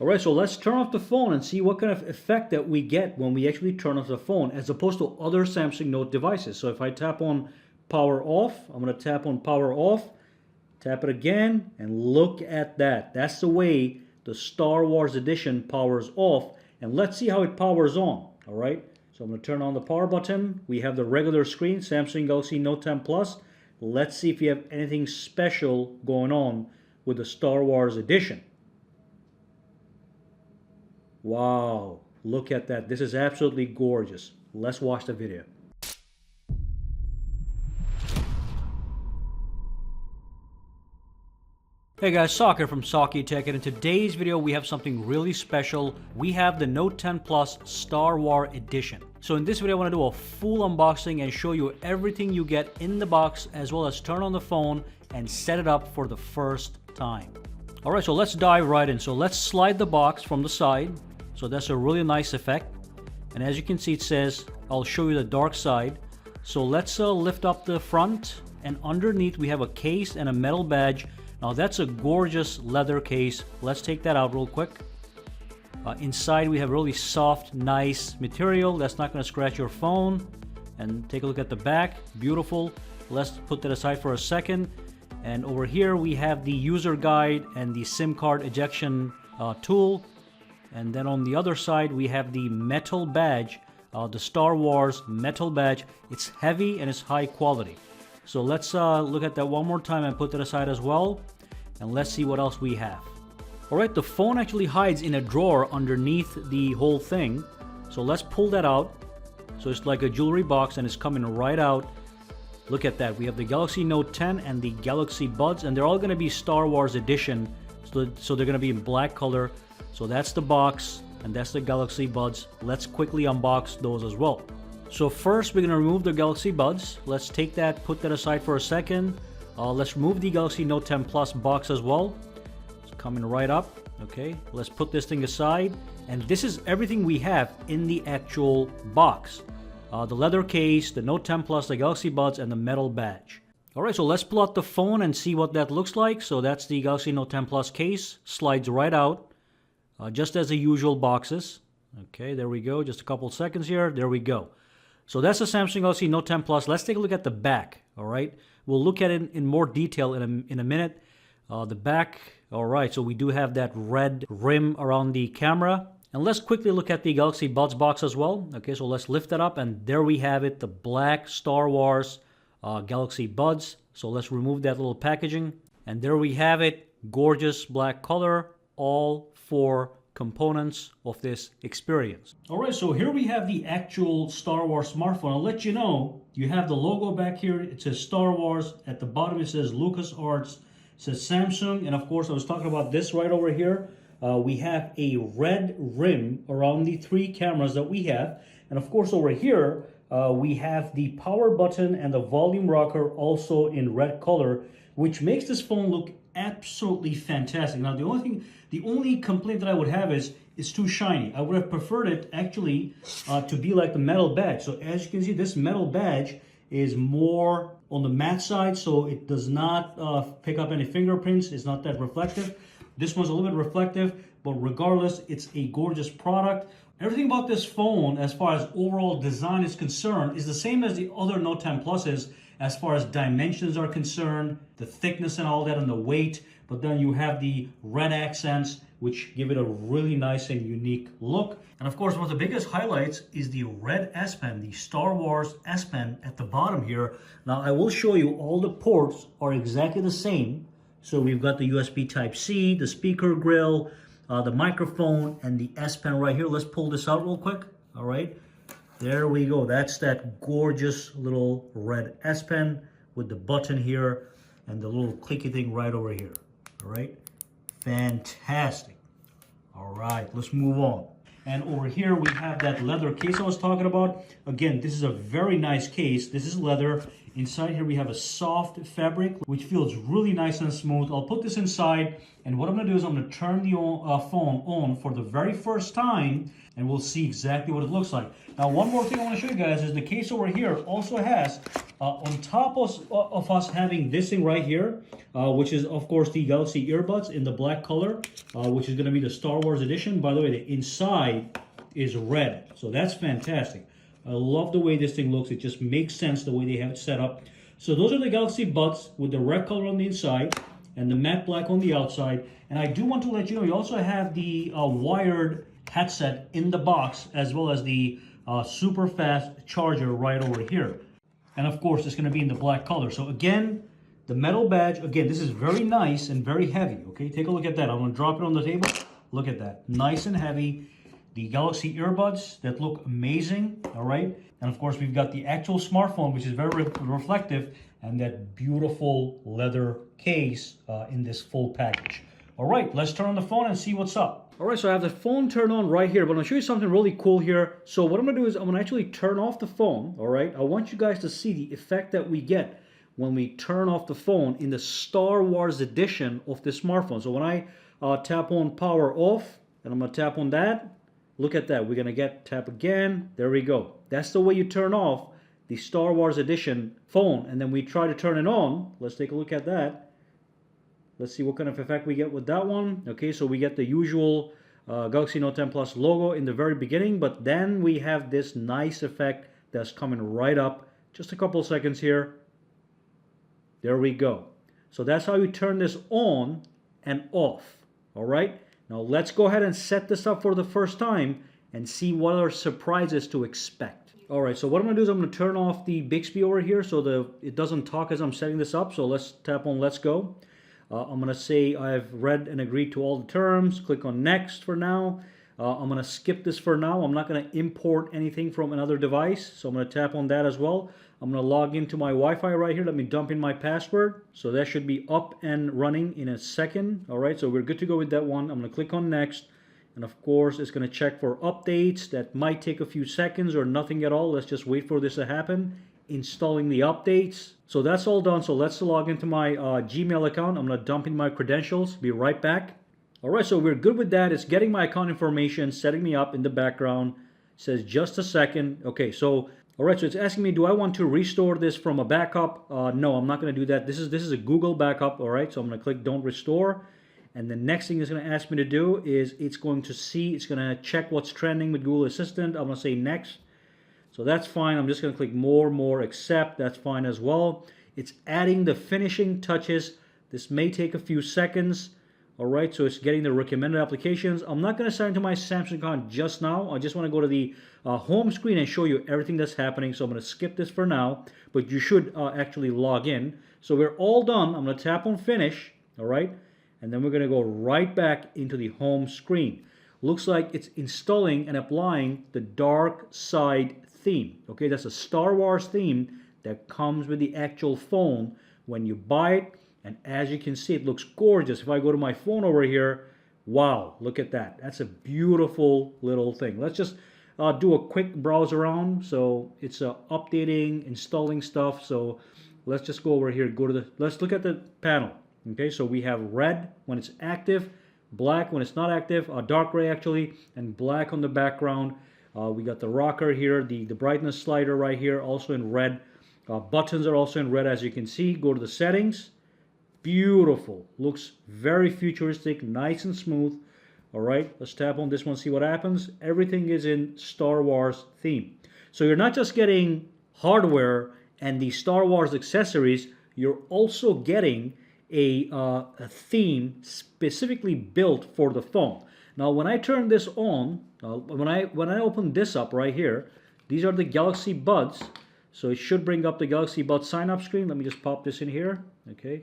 All right, so let's turn off the phone and see what kind of effect that we get when we actually turn off the phone as opposed to other Samsung Note devices. So if I tap on power off, I'm going to tap on power off, tap it again, and look at that. That's the way the Star Wars edition powers off. And let's see how it powers on. All right, so I'm going to turn on the power button. We have the regular screen, Samsung Galaxy Note 10 Plus. Let's see if you have anything special going on with the Star Wars edition. Wow, look at that. This is absolutely gorgeous. Let's watch the video. Hey guys, Sakir from SAKITECH, and in today's video we have something really special. We have the Note 10 Plus Star Wars Edition. So in this video I want to do a full unboxing and show you everything you get in the box, as well as turn on the phone and set it up for the first time. Alright, so let's dive right in. So let's slide the box from the side. So that's a really nice effect. And as you can see, it says, I'll show you the dark side. So let's lift up the front, and underneath we have a case and a metal badge. Now that's a gorgeous leather case. Let's take that out real quick. Inside we have really soft, nice material that's not going to scratch your phone. And take a look at the back. Beautiful. Let's put that aside for a second. And over here we have the user guide and the SIM card ejection tool. And then on the other side we have the metal badge, the Star Wars metal badge. It's heavy and it's high quality. So let's look at that one more time and put that aside as well. And let's see what else we have. Alright, the phone actually hides in a drawer underneath the whole thing. So let's pull that out. So it's like a jewelry box and it's coming right out. Look at that. We have the Galaxy Note 10 and the Galaxy Buds, and they're all going to be Star Wars edition. So they're going to be in black color. So that's the box, and that's the Galaxy Buds. Let's quickly unbox those as well. So first we're going to remove the Galaxy Buds. Let's take that, put that aside for a second. Let's remove the Galaxy Note 10 Plus box as well. It's coming right up. Okay, let's put this thing aside. And this is everything we have in the actual box. The leather case, the Note 10 Plus, the Galaxy Buds, and the metal badge. Alright, so let's pull out the phone and see what that looks like. So that's the Galaxy Note 10 Plus case. Slides right out. Just as the usual boxes. Okay, there we go. Just a couple seconds here. There we go. So that's the Samsung Galaxy Note 10 Plus. Let's take a look at the back. All right, we'll look at it in more detail in a minute. The back. All right, so we do have that red rim around the camera. And let's quickly look at the Galaxy Buds box as well. Okay, so let's lift that up, and there we have it, the black Star Wars Galaxy Buds. So let's remove that little packaging, and there we have it, gorgeous black color. All 4 components of this experience. Alright, so here we have the actual Star Wars smartphone. I'll let you know, you have the logo back here. It says Star Wars. At the bottom it says LucasArts. It says Samsung. And of course I was talking about this right over here. We have a red rim around the 3 cameras that we have. And of course over here we have the power button and the volume rocker also in red color, which makes this phone look absolutely fantastic. Now the only complaint that I would have is it's too shiny. I would have preferred it actually to be like the metal badge. So as you can see, this metal badge is more on the matte side, so it does not pick up any fingerprints. It's not that reflective. This one's a little bit reflective, but regardless, it's a gorgeous product. Everything about this phone, as far as overall design is concerned, is the same as the other Note 10 Pluses. As far as dimensions are concerned, the thickness and all that, and the weight. But then you have the red accents, which give it a really nice and unique look. And of course, one of the biggest highlights is the red S Pen, the Star Wars S Pen at the bottom here. Now I will show you all the ports are exactly the same. So we've got the USB Type-C, the speaker grill, the microphone, and the S Pen right here. Let's pull this out real quick. All right. There we go. That's that gorgeous little red S Pen with the button here and the little clicky thing right over here. All right. Fantastic. All right. Let's move on. And over here we have that leather case I was talking about. Again, this is a very nice case. This is leather. Inside here we have a soft fabric which feels really nice and smooth. I'll put this inside, and what I'm going to do is I'm going to turn the phone on for the very first time, and we'll see exactly what it looks like. Now, one more thing I want to show you guys is the case over here also has, on top of us having this thing right here, which is of course the Galaxy earbuds in the black color, which is going to be the Star Wars edition. By the way, the inside is red, so that's fantastic. I love the way this thing looks. It just makes sense the way they have it set up. So those are the Galaxy Buds with the red color on the inside and the matte black on the outside. And I do want to let you know, we also have the wired headset in the box, as well as the super fast charger right over here. And of course, it's going to be in the black color. So again, the metal badge, again, this is very nice and very heavy. Okay, take a look at that. I'm going to drop it on the table. Look at that. Nice and heavy. The Galaxy earbuds that look amazing, all right? And of course, we've got the actual smartphone, which is very reflective, and that beautiful leather case in this full package. All right, let's turn on the phone and see what's up. All right, so I have the phone turned on right here, but I'm gonna show you something really cool here. So what I'm gonna do is I'm gonna actually turn off the phone, all right? I want you guys to see the effect that we get when we turn off the phone in the Star Wars edition of the smartphone. So when I tap on power off, and I'm gonna tap on that, look at that. We're going to tap again. There we go. That's the way you turn off the Star Wars edition phone. And then we try to turn it on. Let's take a look at that. Let's see what kind of effect we get with that one. Okay, so we get the usual Galaxy Note 10 Plus logo in the very beginning. But then we have this nice effect that's coming right up. Just a couple seconds here. There we go. So that's how you turn this on and off. All right. Now let's go ahead and set this up for the first time and see what are surprises to expect. All right, so what I'm gonna do is I'm gonna turn off the Bixby over here so it doesn't talk as I'm setting this up. So let's tap on Let's Go. I'm gonna say I've read and agreed to all the terms. Click on Next for now. I'm gonna skip this for now. I'm not gonna import anything from another device. So I'm gonna tap on that as well. I'm gonna log into my Wi-Fi right here. Let me dump in my password. So that should be up and running in a second. All right, so we're good to go with that one. I'm gonna click on Next. And of course, it's gonna check for updates. That might take a few seconds or nothing at all. Let's just wait for this to happen. Installing the updates. So that's all done. So let's log into my Gmail account. I'm gonna dump in my credentials. Be right back. All right, so we're good with that. It's getting my account information, setting me up in the background. It says just a second. Okay, so all right, so it's asking me, do I want to restore this from a backup? No, I'm not going to do that. This is a Google backup. All right, so I'm going to click Don't Restore, and the next thing it's going to ask me to do is it's going to check what's trending with Google Assistant. I'm going to say Next. So that's fine. I'm just going to click More, Accept. That's fine as well. It's adding the finishing touches. This may take a few seconds. All right, so it's getting the recommended applications. I'm not going to sign into my Samsung account just now. I just want to go to the home screen and show you everything that's happening. So I'm going to skip this for now, but you should actually log in. So we're all done. I'm going to tap on Finish, all right? And then we're going to go right back into the home screen. Looks like it's installing and applying the Dark Side theme. Okay, that's a Star Wars theme that comes with the actual phone when you buy it. And as you can see, it looks gorgeous. If I go to my phone over here, wow, look at that. That's a beautiful little thing. Let's just do a quick browse around. So it's updating, installing stuff. So let's just go over here, let's look at the panel. Okay, so we have red when it's active, black when it's not active, dark gray actually, and black on the background. We got the rocker here, the brightness slider right here, also in red. Buttons are also in red, as you can see. Go to the settings. Beautiful. Looks very futuristic, nice and smooth. All right, let's tap on this one, see what happens. Everything is in Star Wars theme. So you're not just getting hardware and the Star Wars accessories, you're also getting a theme specifically built for the phone. Now, when I turn this on, when I open this up right here, these are the Galaxy Buds. So it should bring up the Galaxy Buds sign up screen. Let me just pop this in here. Okay.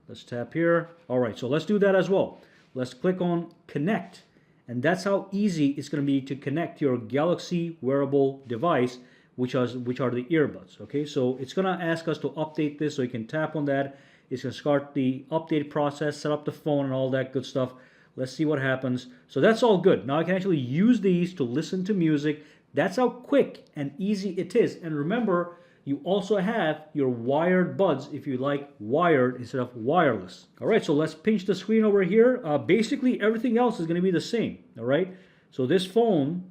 Let's tap here. All right, so let's do that as well. Let's click on Connect. And that's how easy it's going to be to connect your Galaxy wearable device, which are the earbuds. Okay, so it's going to ask us to update this, so you can tap on that. It's going to start the update process, set up the phone and all that good stuff. Let's see what happens. So that's all good. Now I can actually use these to listen to music. That's how quick and easy it is. And remember, You also have your wired buds if you like wired instead of wireless. All right, so let's pinch the screen over here. Basically, everything else is going to be the same. All right, so this phone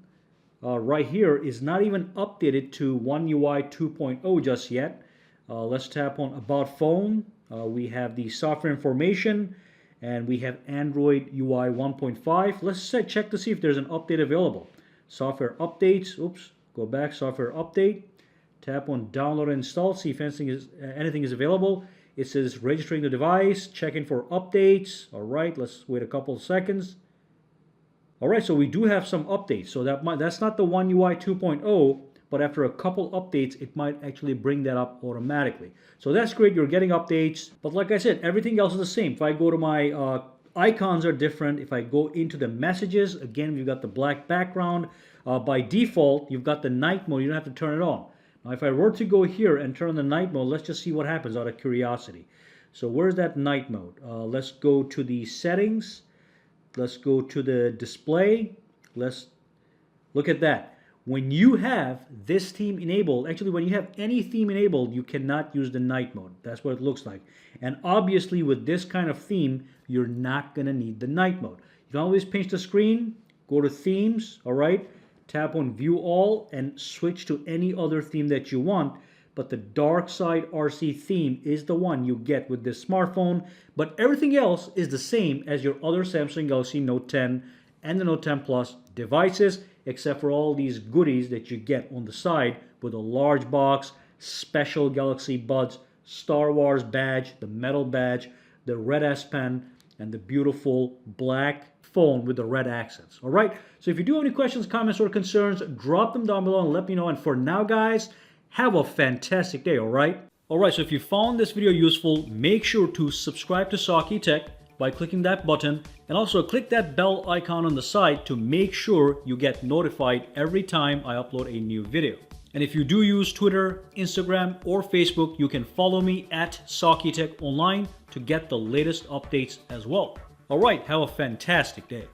right here is not even updated to One UI 2.0 just yet. Let's tap on About Phone. We have the software information, and we have Android UI 1.5. Let's check to see if there's an update available. Software updates. Oops, go back. Software update. Tap on Download and Install. See if anything is available. It says registering the device, checking for updates. All right, let's wait a couple of seconds. All right, so we do have some updates. So that's not the One UI 2.0, but after a couple updates, it might actually bring that up automatically. So that's great. You're getting updates. But like I said, everything else is the same. If I go to my icons are different. If I go into the messages, again, we've got the black background. By default, you've got the night mode. You don't have to turn it on. Now, if I were to go here and turn on the night mode, let's just see what happens out of curiosity. So where's that night mode? Let's go to the settings. Let's go to the display. Let's look at that. When you have this theme enabled, actually when you have any theme enabled, you cannot use the night mode. That's what it looks like. And obviously with this kind of theme, you're not going to need the night mode. You can always pinch the screen, go to themes, all right? Tap on View All and switch to any other theme that you want. But the Dark Side RC theme is the one you get with this smartphone. But everything else is the same as your other Samsung Galaxy Note 10 and the Note 10 Plus devices, except for all these goodies that you get on the side with a large box, special Galaxy Buds, Star Wars badge, the metal badge, the red S Pen, and the beautiful black phone with the red accents. All right, so if you do have any questions, comments, or concerns, drop them down below and let me know. And for now, guys, have a fantastic day, all right? All right, so if you found this video useful, make sure to subscribe to SAKITECH by clicking that button, and also click that bell icon on the side to make sure you get notified every time I upload a new video. And if you do use Twitter, Instagram, or Facebook, you can follow me at SAKITECH Online to get the latest updates as well. All right, have a fantastic day.